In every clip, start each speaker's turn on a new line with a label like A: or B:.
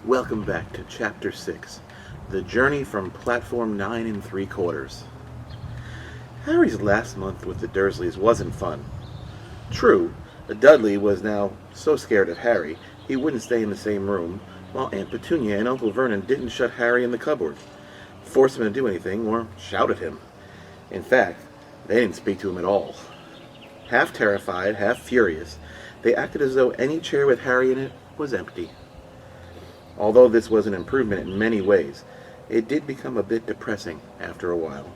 A: Welcome back to Chapter 6, The Journey from Platform 9 3/4. Harry's last month with the Dursleys wasn't fun. True, Dudley was now so scared of Harry he wouldn't stay in the same room, while Aunt Petunia and Uncle Vernon didn't shut Harry in the cupboard, force him to do anything, or shout at him. In fact, they didn't speak to him at all. Half terrified, half furious, they acted as though any chair with Harry in it was empty. Although this was an improvement in many ways, it did become a bit depressing after a while.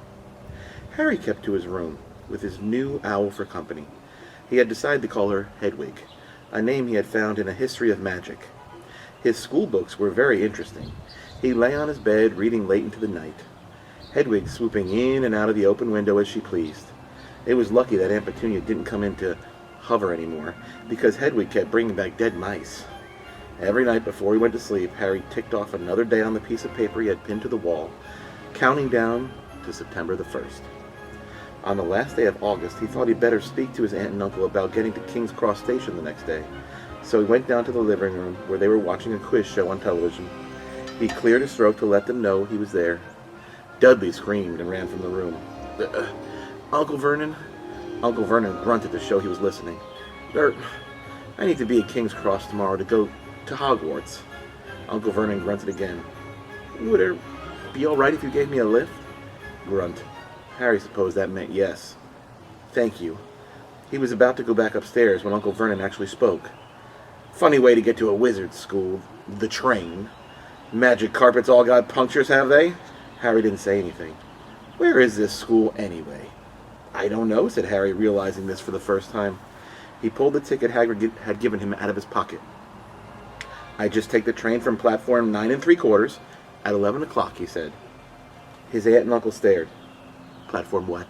A: Harry kept to his room, with his new owl for company. He had decided to call her Hedwig, a name he had found in a history of magic. His school books were very interesting. He lay on his bed, reading late into the night, Hedwig swooping in and out of the open window as she pleased. It was lucky that Aunt Petunia didn't come in to hover anymore, because Hedwig kept bringing back dead mice. Every night before he went to sleep, Harry ticked off another day on the piece of paper he had pinned to the wall, counting down to September the 1st. On the last day of August, he thought he'd better speak to his aunt and uncle about getting to King's Cross Station the next day, so he went down to the living room where they were watching a quiz show on television. He cleared his throat to let them know he was there. Dudley screamed and ran from the room. Uncle Vernon? Uncle Vernon grunted to show he was listening. I need to be at King's Cross tomorrow to go to Hogwarts. Uncle Vernon grunted again. Would it be all right if you gave me a lift? Grunt. Harry supposed that meant yes. Thank you. He was about to go back upstairs when Uncle Vernon actually spoke. Funny way to get to a wizard's school. The train. Magic carpets all got punctures, have they? Harry didn't say anything. Where is this school anyway? I don't know, said Harry, realizing this for the first time. He pulled the ticket Hagrid had given him out of his pocket. I just take the train from platform 9 3/4 at 11 o'clock, he said. His aunt and uncle stared. Platform what?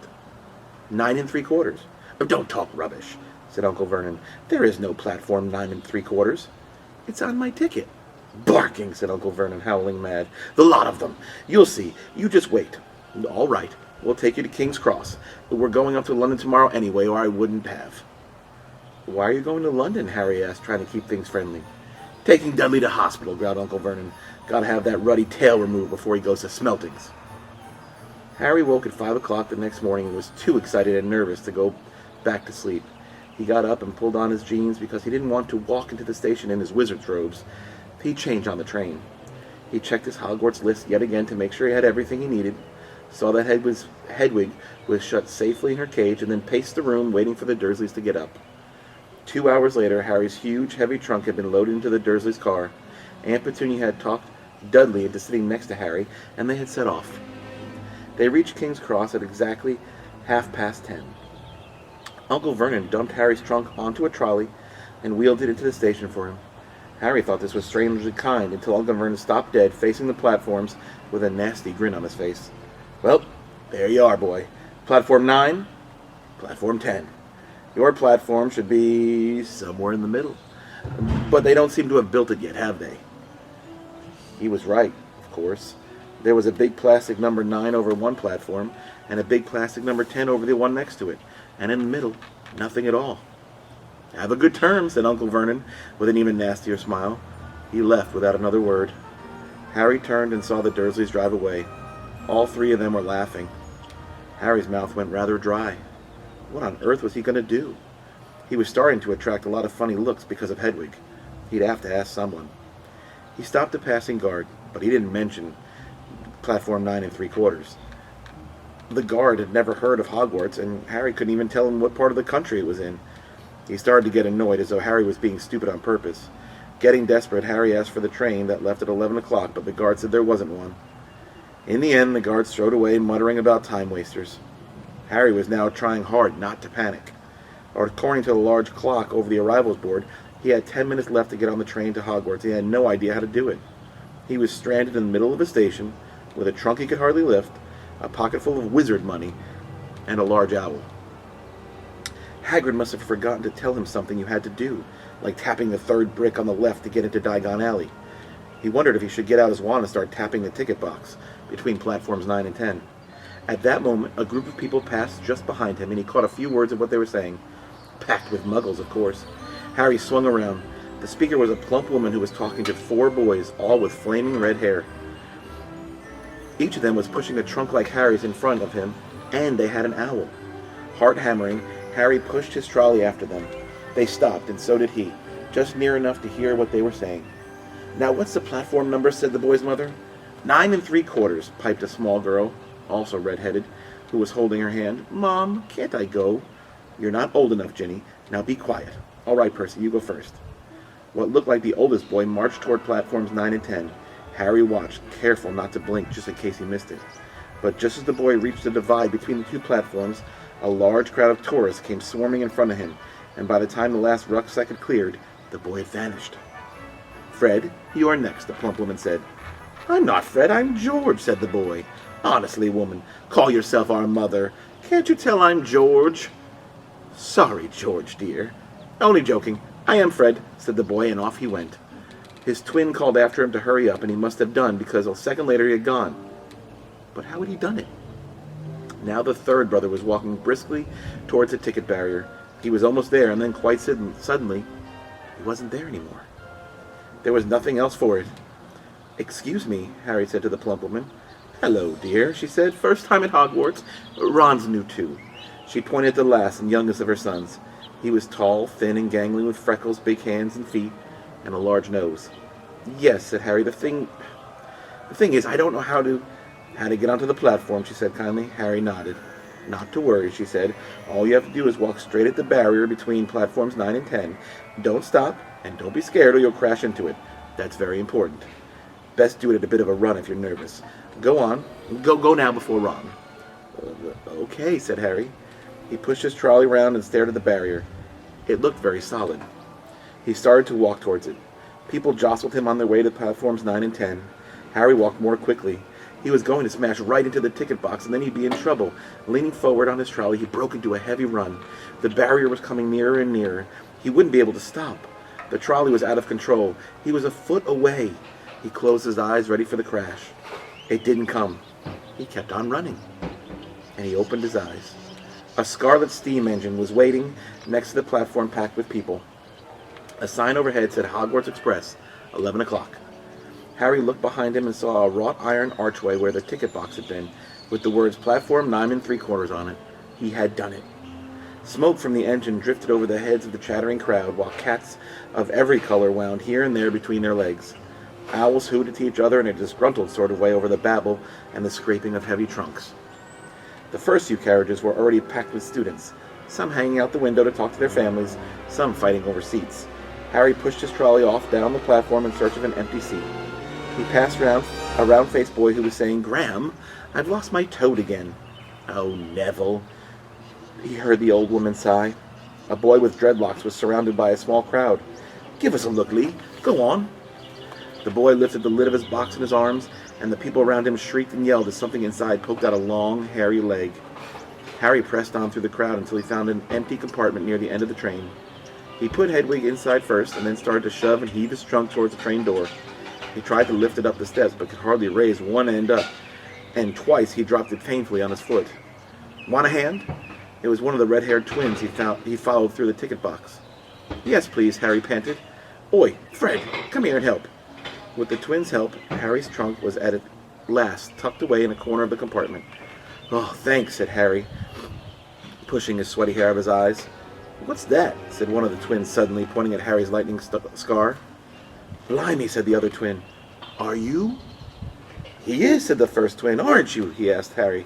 A: 9 3/4. Oh, don't talk rubbish, said Uncle Vernon. There is no platform 9 3/4. It's on my ticket. Barking, said Uncle Vernon, howling mad. The lot of them. You'll see. You just wait. All right. We'll take you to King's Cross. We're going up to London tomorrow anyway, or I wouldn't have. Why are you going to London? Harry asked, trying to keep things friendly. Taking Dudley to hospital, growled Uncle Vernon. Gotta have that ruddy tail removed before he goes to Smeltings. Harry woke at 5 o'clock the next morning and was too excited and nervous to go back to sleep. He got up and pulled on his jeans because he didn't want to walk into the station in his wizard's robes. He'd change on the train. He checked his Hogwarts list yet again to make sure he had everything he needed, saw that Hedwig was shut safely in her cage, and then paced the room waiting for the Dursleys to get up. 2 hours later, Harry's huge, heavy trunk had been loaded into the Dursleys' car. Aunt Petunia had talked Dudley into sitting next to Harry, and they had set off. They reached King's Cross at exactly 10:30. Uncle Vernon dumped Harry's trunk onto a trolley and wheeled it into the station for him. Harry thought this was strangely kind until Uncle Vernon stopped dead, facing the platforms with a nasty grin on his face. Well, there you are, boy. Platform 9, Platform 10. Your platform should be somewhere in the middle. But they don't seem to have built it yet, have they? He was right, of course. There was a big plastic number 9 over one platform, and a big plastic number 10 over the one next to it. And in the middle, nothing at all. Have a good term, said Uncle Vernon, with an even nastier smile. He left without another word. Harry turned and saw the Dursleys drive away. All three of them were laughing. Harry's mouth went rather dry. What on earth was he going to do? He was starting to attract a lot of funny looks because of Hedwig. He'd have to ask someone. He stopped a passing guard, but he didn't mention platform 9 3/4. The guard had never heard of Hogwarts, and Harry couldn't even tell him what part of the country it was in. He started to get annoyed, as though Harry was being stupid on purpose. Getting desperate, Harry asked for the train that left at 11 o'clock, but the guard said there wasn't one. In the end, the guard strode away, muttering about time wasters. Harry was now trying hard not to panic. According to the large clock over the arrivals board, he had 10 minutes left to get on the train to Hogwarts. He had no idea how to do it. He was stranded in the middle of a station, with a trunk he could hardly lift, a pocket full of wizard money, and a large owl. Hagrid must have forgotten to tell him something you had to do, like tapping the third brick on the left to get into Diagon Alley. He wondered if he should get out his wand and start tapping the ticket box between platforms 9 and 10. At that moment, a group of people passed just behind him, and he caught a few words of what they were saying. Packed with muggles, of course. Harry swung around. The speaker was a plump woman who was talking to 4 boys, all with flaming red hair. Each of them was pushing a trunk like Harry's in front of him, and they had an owl. Heart hammering, Harry pushed his trolley after them. They stopped, and so did he, just near enough to hear what they were saying. "Now what's the platform number?" said the boy's mother. 9 3/4, piped a small girl, also red-headed, who was holding her hand. "Mom, can't I go?" "You're not old enough, Ginny. Now be quiet." "All right, Percy, you go first." What looked like the oldest boy marched toward platforms 9 and 10. Harry watched, careful not to blink just in case he missed it. But just as the boy reached the divide between the 2 platforms, a large crowd of tourists came swarming in front of him, and by the time the last rucksack had cleared, the boy had vanished. "Fred, you are next," the plump woman said. "I'm not Fred, I'm George," said the boy. "Honestly, woman, call yourself our mother. Can't you tell I'm George?" "Sorry, George, dear." "Only joking. I am Fred," said the boy, and off he went. His twin called after him to hurry up, and he must have done, because a second later he had gone. But how had he done it? Now the third brother was walking briskly towards the ticket barrier. He was almost there, and then quite suddenly, he wasn't there anymore. There was nothing else for it. "Excuse me," Harry said to the plump woman. "Hello, dear," she said. "First time at Hogwarts? Ron's new too." She pointed at the last and youngest of her sons. He was tall, thin, and gangling, with freckles, big hands and feet, and a large nose. "Yes," said Harry. The thing is, I don't know how to get onto the platform," she said kindly. Harry nodded. "Not to worry," she said. "All you have to do is walk straight at the barrier between platforms 9 and 10. Don't stop, and don't be scared or you'll crash into it. That's very important. Best do it at a bit of a run if you're nervous. Go on. Go now before Ron." "Okay," said Harry. He pushed his trolley round and stared at the barrier. It looked very solid. He started to walk towards it. People jostled him on their way to platforms 9 and 10. Harry walked more quickly. He was going to smash right into the ticket box, and then he'd be in trouble. Leaning forward on his trolley, he broke into a heavy run. The barrier was coming nearer and nearer. He wouldn't be able to stop. The trolley was out of control. He was a foot away. He closed his eyes, ready for the crash. It didn't come. He kept on running. And he opened his eyes. A scarlet steam engine was waiting next to the platform packed with people. A sign overhead said Hogwarts Express, 11 o'clock. Harry looked behind him and saw a wrought iron archway where the ticket box had been, with the words Platform 9 3/4 on it. He had done it. Smoke from the engine drifted over the heads of the chattering crowd, while cats of every color wound here and there between their legs. Owls hooted to each other in a disgruntled sort of way over the babble and the scraping of heavy trunks. The first few carriages were already packed with students, some hanging out the window to talk to their families, some fighting over seats. Harry pushed his trolley off down the platform in search of an empty seat. He passed around a round-faced boy who was saying, "Graham, I've lost my toad again." "Oh, Neville," he heard the old woman sigh. A boy with dreadlocks was surrounded by a small crowd. "Give us a look, Lee. Go on." The boy lifted the lid of his box in his arms, and the people around him shrieked and yelled as something inside poked out a long, hairy leg. Harry pressed on through the crowd until he found an empty compartment near the end of the train. He put Hedwig inside first, and then started to shove and heave his trunk towards the train door. He tried to lift it up the steps, but could hardly raise one end up, and twice he dropped it painfully on his foot. "Want a hand?" It was one of the red-haired twins he followed through the ticket box. "Yes, please," Harry panted. "Oi, Fred, come here and help." With the twins' help, Harry's trunk was at last tucked away in a corner of the compartment. "Oh, thanks," said Harry, pushing his sweaty hair out of his eyes. "What's that?" said one of the twins suddenly, pointing at Harry's lightning scar. "Blimey," said the other twin. "Are you?" "He is," said the first twin. "Aren't you?" he asked Harry.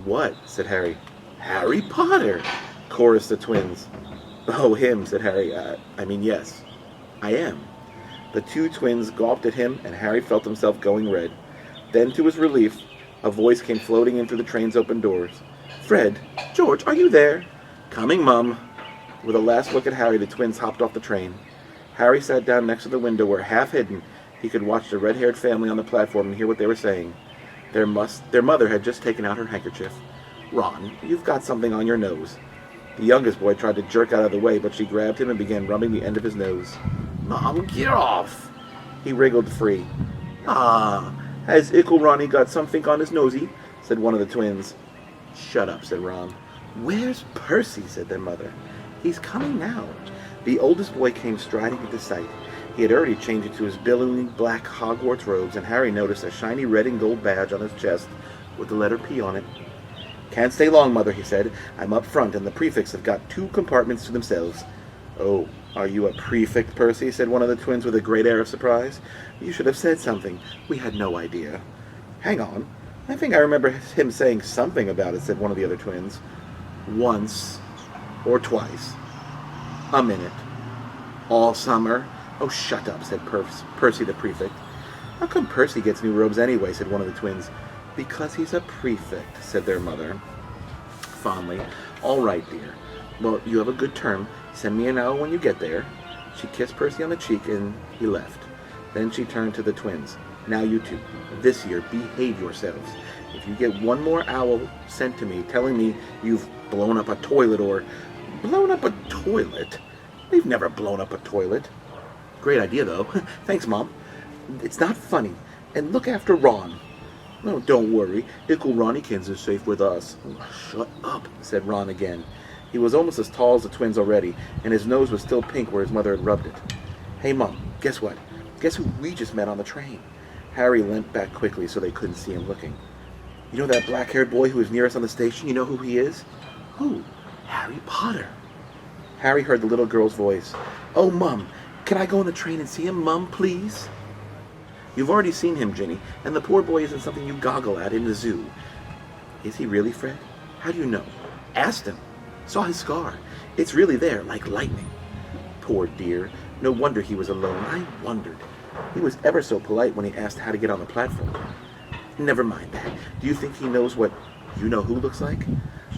A: "What?" said Harry. "Harry Potter," chorused the twins. "Oh, him," said Harry. I mean, yes, I am." The two twins gawped at him, and Harry felt himself going red. Then, to his relief, a voice came floating in through the train's open doors. "Fred, George, are you there?" "Coming, Mum." With a last look at Harry, the twins hopped off the train. Harry sat down next to the window where, half hidden, he could watch the red-haired family on the platform and hear what they were saying. Their mother had just taken out her handkerchief. "Ron, you've got something on your nose." The youngest boy tried to jerk out of the way, but she grabbed him and began rubbing the end of his nose. "Mom, get off!" He wriggled free. "Ah, has Ickle Ronnie got something on his nosy?" said one of the twins. "Shut up," said Ron. "Where's Percy?" said their mother. "He's coming now." The oldest boy came striding into sight. He had already changed into his billowing black Hogwarts robes, and Harry noticed a shiny red and gold badge on his chest with the letter P on it. "Can't stay long, Mother," he said. "I'm up front, and the prefects have got 2 compartments to themselves." "Oh, are you a prefect, Percy?" said one of the twins with a great air of surprise. "You should have said something. We had no idea." "Hang on. I think I remember him saying something about it," said one of the other twins. "Once or twice. A minute. All summer." "Oh, shut up," said Percy the prefect. "How come Percy gets new robes anyway?" said one of the twins. "Because he's a prefect," said their mother fondly. "All right, dear. Well, you have a good term. Send me an owl when you get there." She kissed Percy on the cheek, and he left. Then she turned to the twins. "Now you two, this year, behave yourselves. If you get one more owl sent to me telling me you've blown up a toilet or..." "Blown up a toilet? We've never blown up a toilet." "Great idea, though." "Thanks, Mom." "It's not funny. And look after Ron." "No, don't worry. Ickle Ronnykins is safe with us." "Shut up," said Ron again. He was almost as tall as the twins already, and his nose was still pink where his mother had rubbed it. "Hey, Mom, guess what? Guess who we just met on the train?" Harry leant back quickly so they couldn't see him looking. "You know that black-haired boy who was near us on the station? You know who he is?" "Who?" "Harry Potter." Harry heard the little girl's voice. "Oh, Mom, can I go on the train and see him, Mom, please?" "You've already seen him, Ginny, and the poor boy isn't something you goggle at in the zoo." "Is he really, Fred? How do you know?" "Asked him. Saw his scar. It's really there, like lightning." "Poor dear. No wonder he was alone. I wondered. He was ever so polite when he asked how to get on the platform." "Never mind that. Do you think he knows what you-know-who looks like?"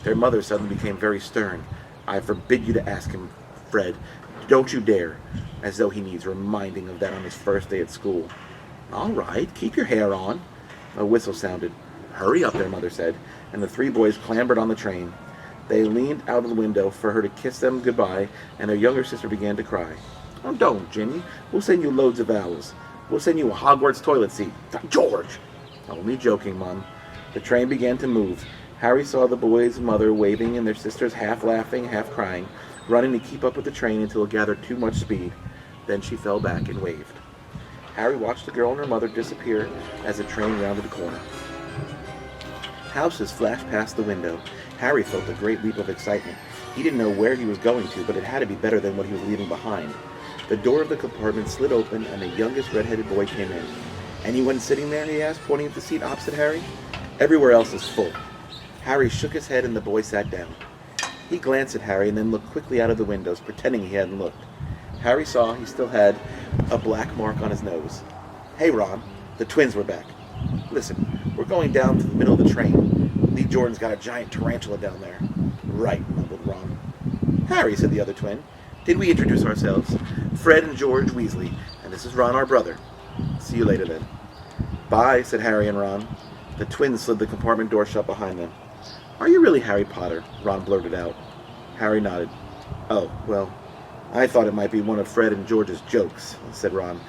A: Their mother suddenly became very stern. "I forbid you to ask him, Fred. Don't you dare." As though he needs reminding of that on his first day at school. "All right, keep your hair on." A whistle sounded. "Hurry up," their mother said, and the 3 boys clambered on the train. They leaned out of the window for her to kiss them goodbye, and their younger sister began to cry. "Oh, don't, Ginny. We'll send you loads of owls. We'll send you a Hogwarts toilet seat." "George!" "Only joking, Mom." The train began to move. Harry saw the boy's mother waving and their sisters half laughing, half crying, running to keep up with the train until it gathered too much speed. Then she fell back and waved. Harry watched the girl and her mother disappear as the train rounded the corner. Houses flashed past the window. Harry felt a great leap of excitement. He didn't know where he was going to, but it had to be better than what he was leaving behind. The door of the compartment slid open, and the youngest red-headed boy came in. "Anyone sitting there?" he asked, pointing at the seat opposite Harry. "Everywhere else is full." Harry shook his head, and the boy sat down. He glanced at Harry and then looked quickly out of the windows, pretending he hadn't looked. Harry saw he still had a black mark on his nose. "Hey, Ron." The twins were back. "Listen, we're going down to the middle of the train. Lee Jordan's got a giant tarantula down there." "Right," mumbled Ron. "Harry," said the other twin. "Did we introduce ourselves? Fred and George Weasley, and this is Ron, our brother." "See you later, then." "Bye," said Harry and Ron. The twins slid the compartment door shut behind them. "Are you really Harry Potter?" Ron blurted out. Harry nodded. "Oh, well, I thought it might be one of Fred and George's jokes," said Ron.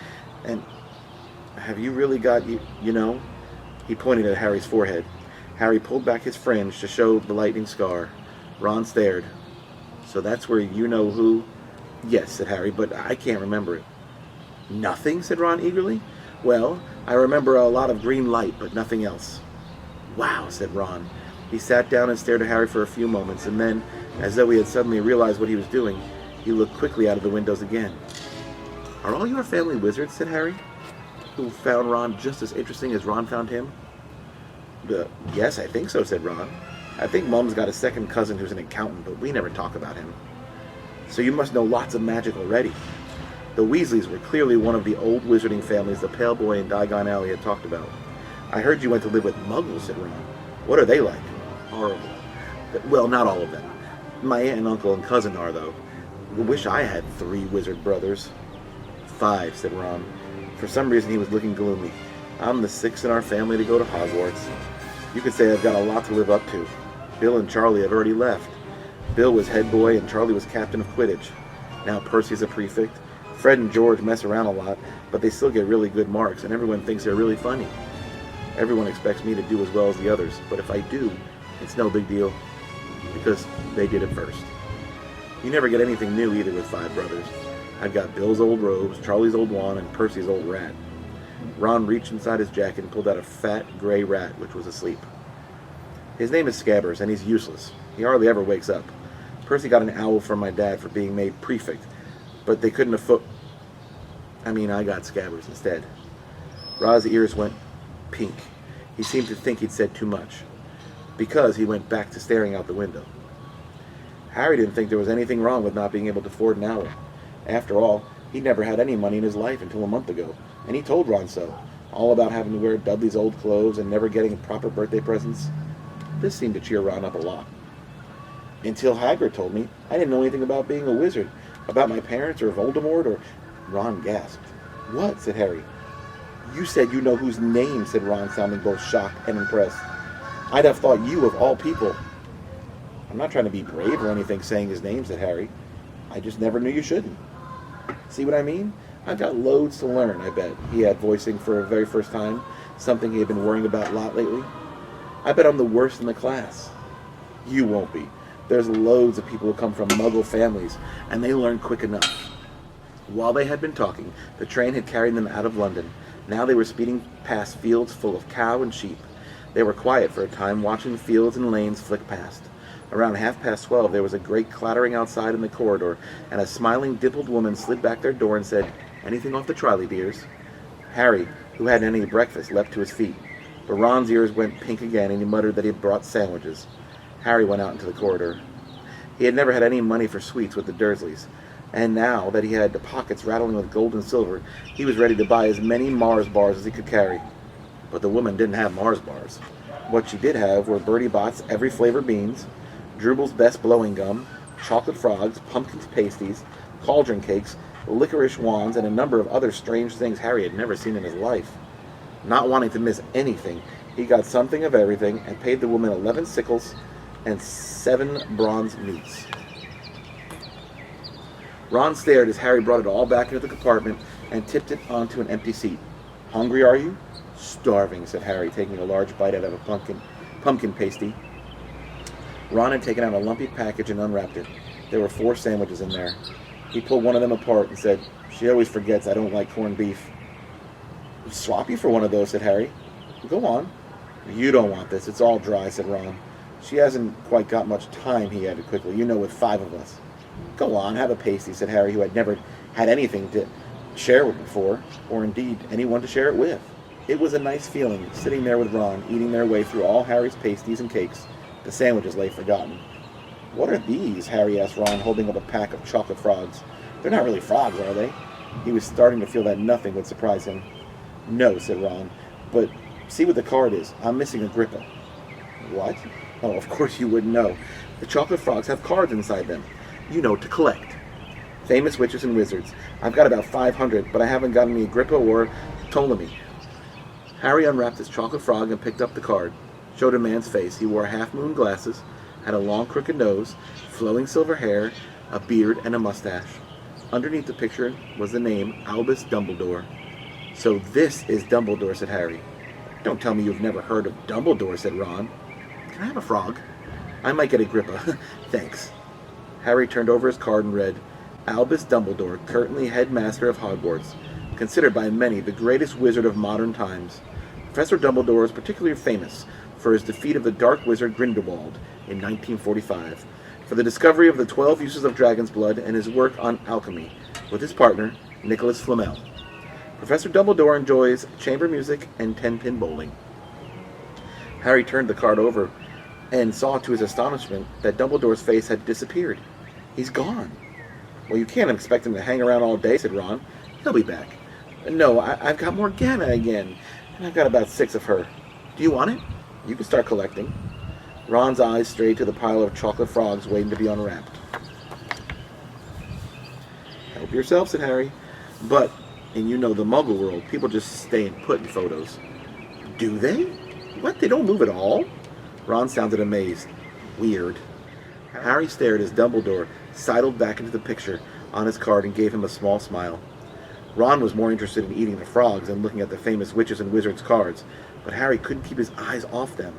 A: "And have you really got, you know?" He pointed at Harry's forehead. Harry pulled back his fringe to show the lightning scar. Ron stared. "So that's where you-know-who?" "Yes," said Harry, "but I can't remember it." "Nothing?" said Ron eagerly. "Well, I remember a lot of green light, but nothing else." "Wow," said Ron. He sat down and stared at Harry for a few moments, and then, as though he had suddenly realized what he was doing, he looked quickly out of the windows again. "Are all your family wizards?" said Harry, who found Ron just as interesting as Ron found him. "Yes, I think so," said Ron. "I think Mom's got a second cousin who's an accountant, but we never talk about him." "So you must know lots of magic already." The Weasleys were clearly one of the old wizarding families the Pale Boy and Diagon Alley had talked about. "I heard you went to live with Muggles," said Ron. "What are they like?" "Horrible." "Well, not all of them. My aunt and uncle and cousin are, though. Wish I had 3 wizard brothers." "5, said Ron. For some reason he was looking gloomy. "I'm the 6th in our family to go to Hogwarts. You could say I've got a lot to live up to. Bill and Charlie have already left. Bill was head boy and Charlie was captain of Quidditch. Now Percy's a prefect. Fred and George mess around a lot, but they still get really good marks, and everyone thinks they're really funny. Everyone expects me to do as well as the others, but if I do, it's no big deal, because they did it first." You never get anything new either with five brothers. I've got Bill's old robes, Charlie's old wand, and Percy's old rat. Ron reached inside his jacket and pulled out a fat, gray rat which was asleep. His name is Scabbers, and he's useless. He hardly ever wakes up. Percy got an owl from my dad for being made prefect, but they couldn't I got Scabbers instead. Ra's ears went pink. He seemed to think he'd said too much, because he went back to staring out the window. Harry didn't think there was anything wrong with not being able to afford an owl. After all, he'd never had any money in his life until a month ago, and he told Ron so, all about having to wear Dudley's old clothes and never getting proper birthday presents. This seemed to cheer Ron up a lot. Until Hagrid told me, I didn't know anything about being a wizard, about my parents or Voldemort or... Ron gasped. What? Said Harry. You said you know whose name, said Ron, sounding both shocked and impressed. I'd have thought you of all people. I'm not trying to be brave or anything saying his name, said Harry. I just never knew you shouldn't. See what I mean? I've got loads to learn, I bet, he had, voicing for the very first time something he had been worrying about a lot lately. I bet I'm the worst in the class. You won't be. There's loads of people who come from Muggle families, and they learn quick enough. While they had been talking, the train had carried them out of London. Now they were speeding past fields full of cow and sheep. They were quiet for a time, watching the fields and lanes flick past. Around 12:30, there was a great clattering outside in the corridor, and a smiling, dimpled woman slid back their door and said, Anything off the trolley, dears? Harry, who hadn't any breakfast, leapt to his feet. But Ron's ears went pink again, and he muttered that he had brought sandwiches. Harry went out into the corridor. He had never had any money for sweets with the Dursleys, and now that he had the pockets rattling with gold and silver, he was ready to buy as many Mars bars as he could carry. But the woman didn't have Mars bars. What she did have were Bertie Bott's every flavor beans, Drubal's best blowing gum, chocolate frogs, pumpkin pasties, cauldron cakes, licorice wands, and a number of other strange things Harry had never seen in his life. Not wanting to miss anything, he got something of everything and paid the woman 11 sickles and 7 bronze newts. Ron stared as Harry brought it all back into the compartment and tipped it onto an empty seat. Hungry, are you? Starving, said Harry, taking a large bite out of a pumpkin pasty. Ron had taken out a lumpy package and unwrapped it. There were 4 sandwiches in there. He pulled one of them apart and said, She always forgets I don't like corned beef. Swap you for one of those, said Harry. Go on. You don't want this. It's all dry, said Ron. She hasn't quite got much time, he added quickly. You know, with 5 of us. Go on, have a pasty, said Harry, who had never had anything to share with before, or indeed anyone to share it with. It was a nice feeling, sitting there with Ron, eating their way through all Harry's pasties and cakes. The sandwiches lay forgotten. What are these? Harry asked Ron, holding up a pack of chocolate frogs. They're not really frogs, are they? He was starting to feel that nothing would surprise him. No, said Ron, but see what the card is. I'm missing a gripper. What? Oh, of course you wouldn't know. The chocolate frogs have cards inside them. You know, to collect. Famous witches and wizards. I've got about 500, but I haven't gotten me Agrippa or Ptolemy. Harry unwrapped his chocolate frog and picked up the card. Showed a man's face. He wore half-moon glasses, had a long crooked nose, flowing silver hair, a beard, and a mustache. Underneath the picture was the name Albus Dumbledore. So this is Dumbledore, said Harry. Don't tell me you've never heard of Dumbledore, said Ron. Can I have a frog? I might get Agrippa. Thanks. Harry turned over his card and read, Albus Dumbledore, currently headmaster of Hogwarts, considered by many the greatest wizard of modern times. Professor Dumbledore is particularly famous for his defeat of the dark wizard Grindelwald in 1945, for the discovery of the 12 uses of dragon's blood, and his work on alchemy, with his partner, Nicholas Flamel. Professor Dumbledore enjoys chamber music and 10-pin bowling. Harry turned the card over and saw to his astonishment that Dumbledore's face had disappeared. He's gone. Well, you can't expect him to hang around all day, said Ron. He'll be back. No, I've got Morgana again, and I've got about 6 of her. Do you want it? You can start collecting. Ron's eyes strayed to the pile of chocolate frogs waiting to be unwrapped. Help yourself, said Harry. But, and you know the Muggle world, people just stay and put in photos. Do they? What, they don't move at all? Ron sounded amazed. Weird. Harry stared as Dumbledore sidled back into the picture on his card and gave him a small smile. Ron was more interested in eating the frogs than looking at the famous witches and wizards' cards, but Harry couldn't keep his eyes off them.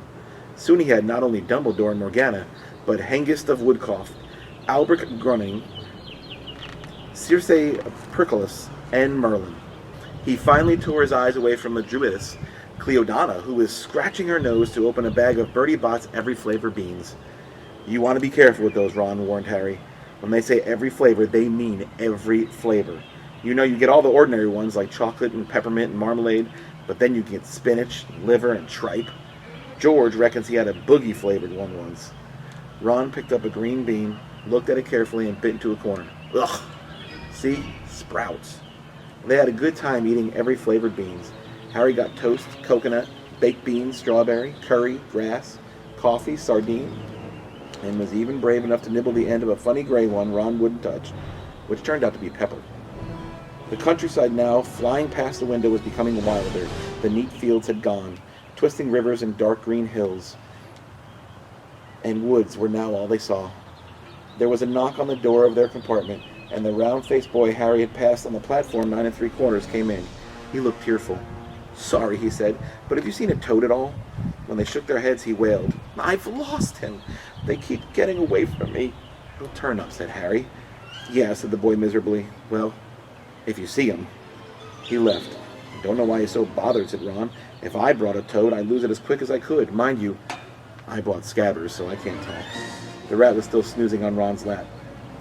A: Soon he had not only Dumbledore and Morgana, but Hengist of Woodcough, Albrecht Grunning, Circe Pericles, and Merlin. He finally tore his eyes away from the Druidess, Cleodana, who was scratching her nose to open a bag of Bertie Bott's every flavor beans. You want to be careful with those, Ron warned Harry. When they say every flavor, they mean every flavor. You know, you get all the ordinary ones like chocolate and peppermint and marmalade, but then you get spinach, liver, and tripe. George reckons he had a boogie-flavored one once. Ron picked up a green bean, looked at it carefully, and bit into a corner. Ugh! See? Sprouts. They had a good time eating every flavored beans. Harry got toast, coconut, baked beans, strawberry, curry, grass, coffee, sardine, and was even brave enough to nibble the end of a funny gray one Ron wouldn't touch, which turned out to be pepper. The countryside now, flying past the window, was becoming wilder. The neat fields had gone. Twisting rivers and dark green hills and woods were now all they saw. There was a knock on the door of their compartment, and the round-faced boy Harry had passed on the platform 9 3/4 came in. He looked tearful. "Sorry," he said, "but have you seen a toad at all?" When they shook their heads, he wailed, "I've lost him. They keep getting away from me." "He'll turn up," said Harry. "Yeah," said the boy miserably. "Well, if you see him." He left. "Don't know why he's so bothered," said Ron. "If I brought a toad, I'd lose it as quick as I could. Mind you, I bought Scabbers, so I can't talk." The rat was still snoozing on Ron's lap.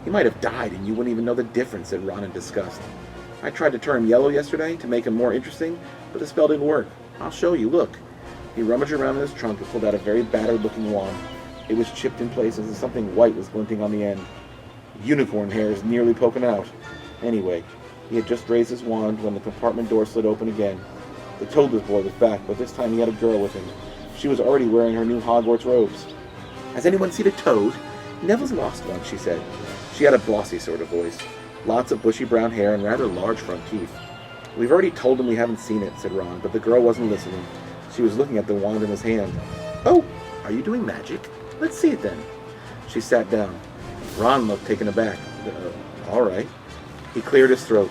A: "He might have died, and you wouldn't even know the difference," said Ron in disgust. "I tried to turn him yellow yesterday to make him more interesting, but the spell didn't work. I'll show you. Look." He rummaged around in his trunk and pulled out a very battered-looking wand. It was chipped in places, and something white was glinting on the end. Unicorn hairs nearly poking out. Anyway, he had just raised his wand when the compartment door slid open again. The toadless boy was back, but this time he had a girl with him. She was already wearing her new Hogwarts robes. "Has anyone seen a toad?" "Neville's lost one," she said. She had a bossy sort of voice. Lots of bushy brown hair and rather large front teeth. "We've already told him we haven't seen it," said Ron, but the girl wasn't listening. She was looking at the wand in his hand. "Oh, are you doing magic? Let's see it then." She sat down. Ron looked taken aback. All right." He cleared his throat.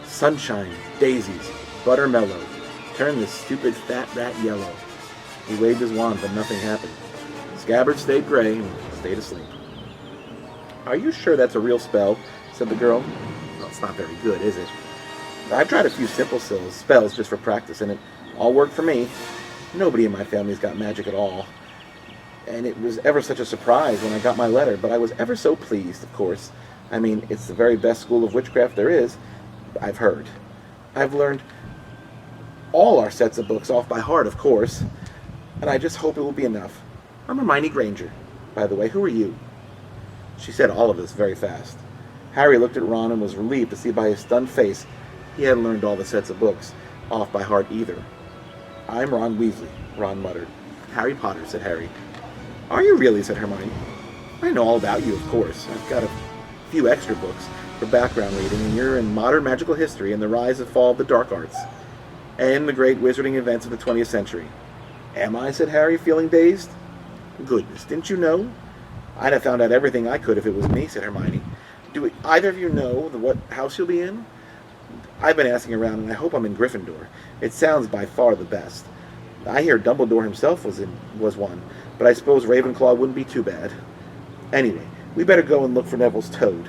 A: "Sunshine, daisies, buttermellow. Turn this stupid fat rat yellow." He waved his wand, but nothing happened. Scabbard stayed gray and stayed asleep. "Are you sure that's a real spell?" said the girl. "Well, it's not very good, is it? I've tried a few simple spells just for practice, and it all worked for me. Nobody in my family's got magic at all. And it was ever such a surprise when I got my letter, but I was ever so pleased, of course. I mean, it's the very best school of witchcraft there is, I've heard. I've learned all our sets of books off by heart, of course, and I just hope it will be enough. I'm Hermione Granger. By the way, who are you?" She said all of this very fast. Harry looked at Ron and was relieved to see by his stunned face he hadn't learned all the sets of books off by heart either. "I'm Ron Weasley," Ron muttered. "Harry Potter," said Harry. "Are you really?" said Hermione. "I know all about you, of course. I've got a few extra books for background reading, and you're in modern magical history and the rise and fall of the dark arts, and the great wizarding events of the 20th century. "Am I?" said Harry, feeling dazed. "Goodness, didn't you know?" "I'd have found out everything I could if it was me," said Hermione. "Do either of you know what house you'll be in?" "I've been asking around, and I hope I'm in Gryffindor. It sounds by far the best. I hear Dumbledore himself was one, but I suppose Ravenclaw wouldn't be too bad. Anyway, we better go and look for Neville's toad.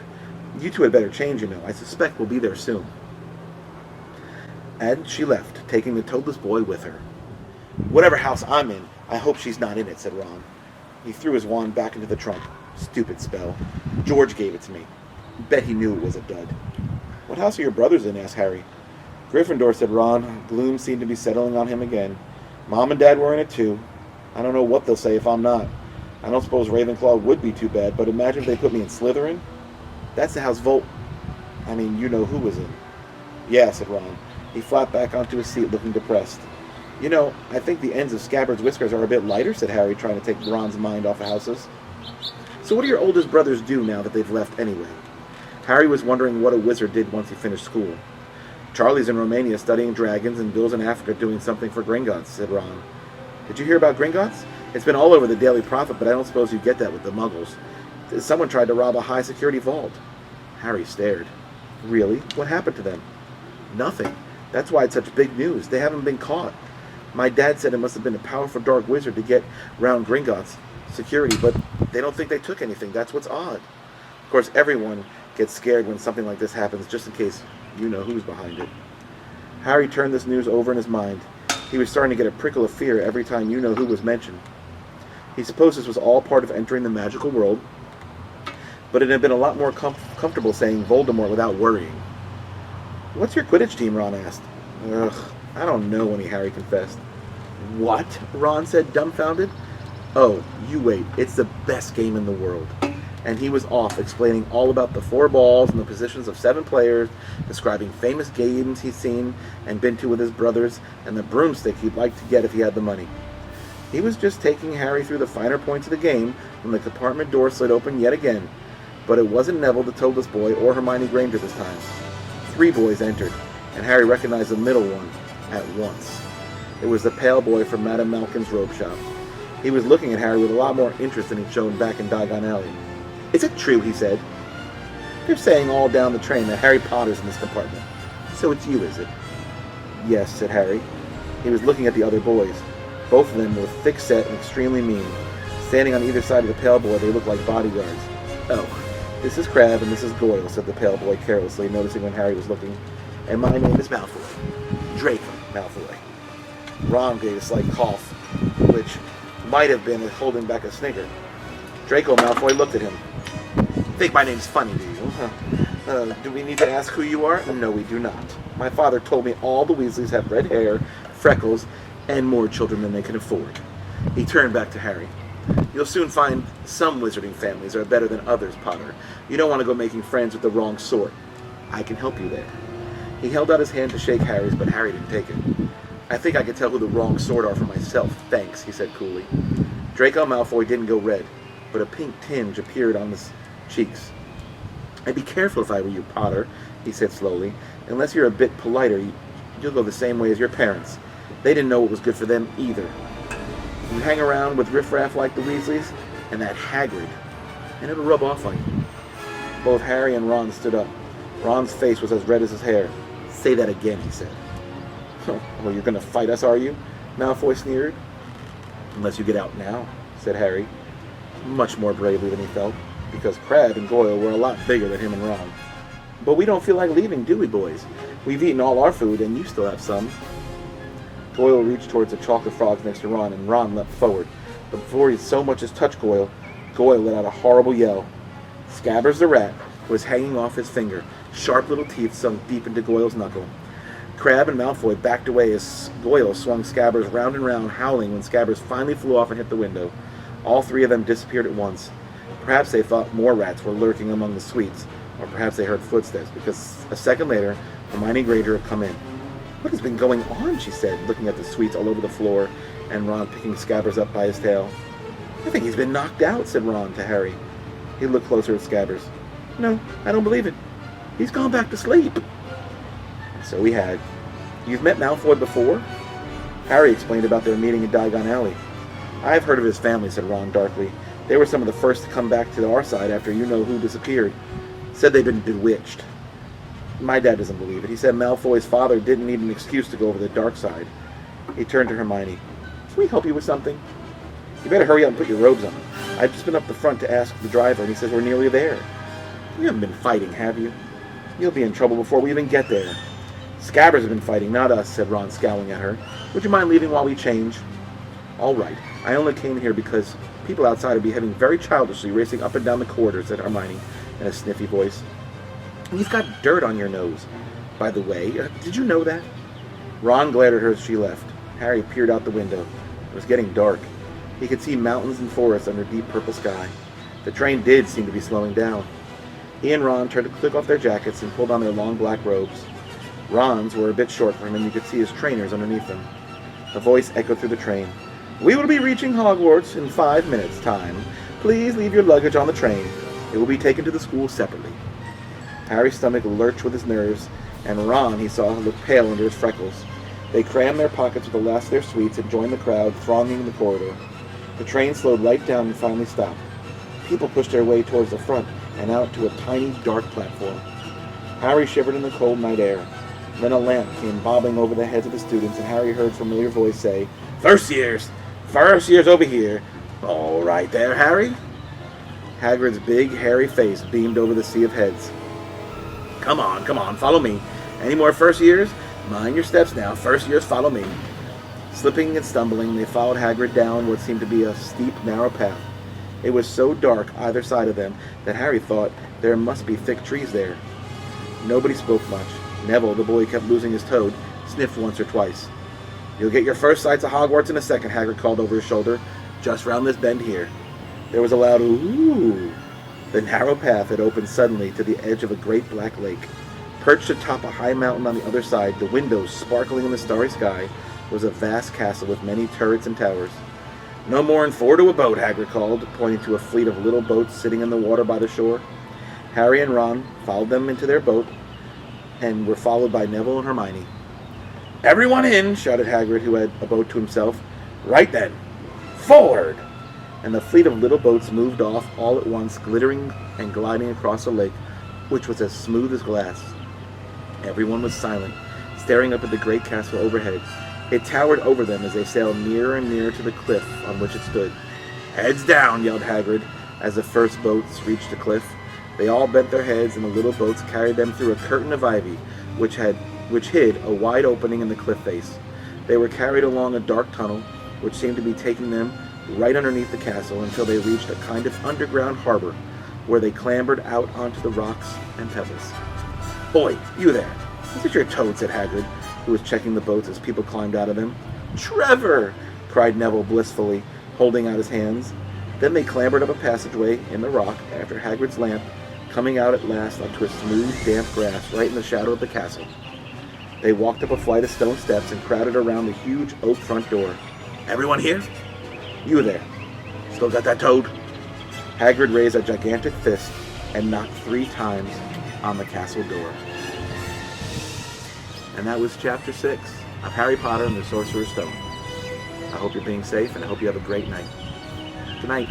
A: You two had better change, you know. I suspect we'll be there soon." And she left, taking the toadless boy with her. "Whatever house I'm in, I hope she's not in it," said Ron. He threw his wand back into the trunk. "Stupid spell. George gave it to me. Bet he knew it was a dud." "What house are your brothers in?" asked Harry. "Gryffindor," said Ron. Gloom seemed to be settling on him again. "Mom and Dad were in it too. I don't know what they'll say if I'm not. I don't suppose Ravenclaw would be too bad, but imagine if they put me in Slytherin. That's the house you know who was in." "Yeah," said Ron. He flopped back onto his seat, looking depressed. "You know, I think the ends of Scabbard's whiskers are a bit lighter," said Harry, trying to take Ron's mind off of houses. "So what do your oldest brothers do now that they've left anyway?" Harry was wondering what a wizard did once he finished school. "Charlie's in Romania studying dragons, and Bill's in Africa doing something for Gringotts," said Ron. "Did you hear about Gringotts? It's been all over the Daily Prophet, but I don't suppose you get that with the Muggles. Someone tried to rob a high-security vault." Harry stared. "Really? What happened to them?" "Nothing. That's why it's such big news. They haven't been caught. My dad said it must have been a powerful dark wizard to get round Gringotts security, but they don't think they took anything. That's what's odd." Of course, everyone gets scared when something like this happens, just in case you know who's behind it. Harry turned this news over in his mind. He was starting to get a prickle of fear every time you know who was mentioned. He supposed this was all part of entering the magical world, but it had been a lot more comfortable saying Voldemort without worrying. "What's your Quidditch team?" Ron asked. "Ugh, I don't know," Harry confessed. "What?" Ron said, dumbfounded. "Oh, you wait. It's the best game in the world." And he was off, explaining all about the 4 balls and the positions of 7 players, describing famous games he'd seen and been to with his brothers, and the broomstick he'd like to get if he had the money. He was just taking Harry through the finer points of the game when the compartment door slid open yet again. But it wasn't Neville the Toadless Boy or Hermione Granger this time. 3 boys entered, and Harry recognized the middle one at once. It was the pale boy from Madame Malkin's robe shop. He was looking at Harry with a lot more interest than he'd shown back in Diagon Alley. "Is it true," he said. "They're saying all down the train that Harry Potter's in this compartment. So it's you, is it?" "Yes," said Harry. He was looking at the other boys. Both of them were thick-set and extremely mean. Standing on either side of the pale boy, they looked like bodyguards. "Oh, this is Crabbe and this is Goyle," said the pale boy carelessly, noticing when Harry was looking. "And my name is Malfoy. Draco Malfoy." Ron gave a slight cough, which might have been holding back a snicker. Draco Malfoy looked at him. "Think my name's funny, do you? Do we need to ask who you are?" "No, we do not. My father told me all the Weasleys have red hair, freckles, and more children than they can afford." He turned back to Harry. "You'll soon find some wizarding families are better than others, Potter. You don't want to go making friends with the wrong sort. I can help you there." He held out his hand to shake Harry's, but Harry didn't take it. "I think I can tell who the wrong sort are for myself, thanks," he said coolly. Draco Malfoy didn't go red, but a pink tinge appeared on his cheeks. "I'd be careful if I were you, Potter," he said slowly. "Unless you're a bit politer, you'll go the same way as your parents. They didn't know what was good for them either. You hang around with riffraff like the Weasleys and that Hagrid, and it'll rub off on you." Both Harry and Ron stood up. Ron's face was as red as his hair. "Say that again," he said. "Oh, well, you're going to fight us, are you?" Malfoy sneered. "Unless you get out now," said Harry, much more bravely than he felt, because Crabbe and Goyle were a lot bigger than him and Ron. "But we don't feel like leaving, do we, boys? We've eaten all our food, and you still have some." Goyle reached towards the chocolate frogs next to Ron, and Ron leapt forward. But before he so much as touched Goyle, Goyle let out a horrible yell. Scabbers the rat was hanging off his finger, sharp little teeth sunk deep into Goyle's knuckle. Crabbe and Malfoy backed away as Goyle swung Scabbers round and round, howling when Scabbers finally flew off and hit the window. All 3 of them disappeared at once. Perhaps they thought more rats were lurking among the sweets, or perhaps they heard footsteps, because a second later, Hermione Granger had come in. "What has been going on?" she said, looking at the sweets all over the floor, and Ron picking Scabbers up by his tail. "I think he's been knocked out," said Ron to Harry. He looked closer at Scabbers. "No, I don't believe it. He's gone back to sleep." So he had. "You've met Malfoy before?" Harry explained about their meeting in Diagon Alley. "I've heard of his family," said Ron darkly. "They were some of the first to come back to our side after you-know-who disappeared. Said they'd been bewitched. My dad doesn't believe it. He said Malfoy's father didn't need an excuse to go over the dark side." He turned to Hermione. "Can we help you with something?" "You better hurry up and put your robes on. I've just been up the front to ask the driver, and he says we're nearly there." "You haven't been fighting, have you?" "You'll be in trouble before we even get there." "Scabbers have been fighting, not us," said Ron, scowling at her. "Would you mind leaving while we change?" "All right. I only came here because people outside are behaving very childishly, racing up and down the corridors," said Hermione in a sniffy voice. "You've got dirt on your nose. By the way, did you know that?" Ron glared at her as she left. Harry peered out the window. It was getting dark. He could see mountains and forests under deep purple sky. The train did seem to be slowing down. He and Ron turned to click off their jackets and pulled on their long black robes. Ron's were a bit short for him, and you could see his trainers underneath them. A voice echoed through the train. "We will be reaching Hogwarts in 5 minutes' time. Please leave your luggage on the train. It will be taken to the school separately." Harry's stomach lurched with his nerves, and Ron, he saw, looked pale under his freckles. They crammed their pockets with the last of their sweets and joined the crowd thronging the corridor. The train slowed right down and finally stopped. People pushed their way towards the front and out to a tiny, dark platform. Harry shivered in the cold night air. Then a lamp came bobbing over the heads of the students, and Harry heard a familiar voice say, "First years over here." "All right there, Harry." Hagrid's big, hairy face beamed over the sea of heads. Come on, follow me. Any more first years? Mind your steps now. First years, follow me. Slipping and stumbling, they followed Hagrid down what seemed to be a steep, narrow path. It was so dark either side of them that Harry thought there must be thick trees there. Nobody spoke much. Neville, the boy who kept losing his toad, sniffed once or twice. You'll get your first sights of Hogwarts in a second, Hagrid called over his shoulder. Just round this bend here. There was a loud ooh. The narrow path had opened suddenly to the edge of a great black lake. Perched atop a high mountain on the other side, the windows sparkling in the starry sky, was a vast castle with many turrets and towers. No more than 4 to a boat, Hagrid called, pointing to a fleet of little boats sitting in the water by the shore. Harry and Ron followed them into their boat and were followed by Neville and Hermione. Everyone in, shouted Hagrid, who had a boat to himself. Right then. Forward! And the fleet of little boats moved off all at once, glittering and gliding across a lake, which was as smooth as glass. Everyone was silent, staring up at the great castle overhead. It towered over them as they sailed nearer and nearer to the cliff on which it stood. Heads down, yelled Hagrid, as the first boats reached the cliff. They all bent their heads, and the little boats carried them through a curtain of ivy, which hid a wide opening in the cliff face. They were carried along a dark tunnel, which seemed to be taking them right underneath the castle until they reached a kind of underground harbor, where they clambered out onto the rocks and pebbles. Oi, you there! Is it your toad? Said Hagrid, who was checking the boats as people climbed out of them. Trevor! Cried Neville blissfully, holding out his hands. Then they clambered up a passageway in the rock after Hagrid's lamp, coming out at last onto a smooth, damp grass right in the shadow of the castle. They walked up a flight of stone steps and crowded around the huge oak front door. Everyone here? You there. Still got that toad? Hagrid raised a gigantic fist and knocked 3 times on the castle door. And that was Chapter 6 of Harry Potter and the Sorcerer's Stone. I hope you're being safe, and I hope you have a great night. Good night.